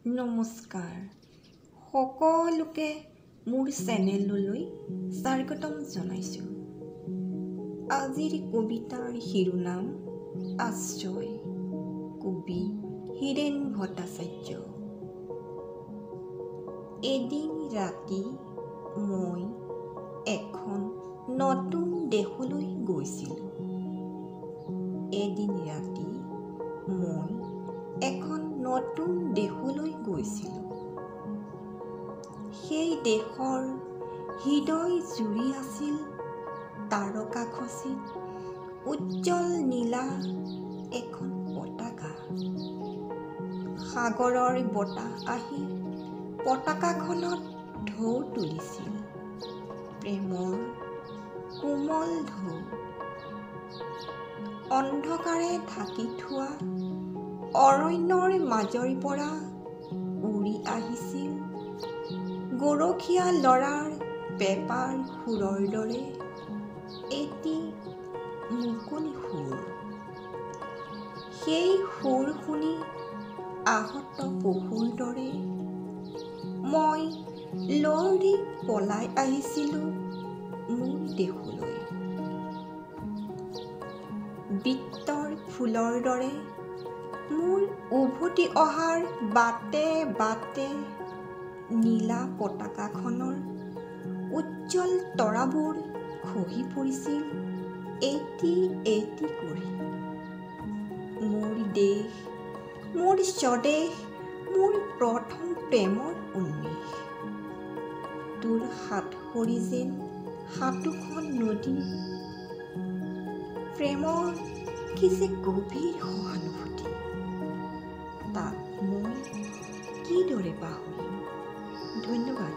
নমস্কাৰ সকলোকে মোৰ চেনেললৈ স্বাগতম জনাইছোঁ। আজিৰ কবিতাৰ শিৰোনাম আশ্ৰয়, কবি হীৰেণ ভট্টাচাৰ্য। এদিন ৰাতি মই এখন নতুন দেশলৈ গৈছিলোঁ। এদিন ৰাতি মই এখন নতুন দেশলৈ গৈছিলোঁ। সেই দেশৰ হৃদয় জুৰি আছিল তাৰকাখচিত উজ্জ্বল নীলা এখন পতাকা। সাগৰৰ বতাহ আহি পতাকাখনত ঢৌ তুলিছিল, প্ৰেমৰ কোমল ঢৌ। অন্ধকাৰে ঢাকি থোৱা অৰণ্যৰ মাজৰ পৰা উৰি আহিছিল গৰখীয়া ল'ৰাৰ পেঁপাৰ সুৰৰ দৰে এটি মুকলি সুৰ। সেই সুৰ শুনি আহত পশুৰ দৰে মই লৰি পলাই আহিছিলোঁ মোৰ দেশলৈ। বিত্তৰ ফুলৰ দৰে মোৰ উভতি অহাৰ বাটে বাটে নীলা পতাকাখনৰ উজ্জ্বল তৰাবোৰ খহি পৰিছিল এটি এটি কৰি। মোৰ দেশ, মোৰ স্বদেশ, মোৰ প্ৰথম প্ৰেমৰ উন্মেষ। তোৰ হাত সৰি যেন সাতোখন নদী, প্ৰেমৰ কি যে গভীৰ সহানুভূতি, তাক মই কিদৰে পাহৰিম। ধন্যবাদ।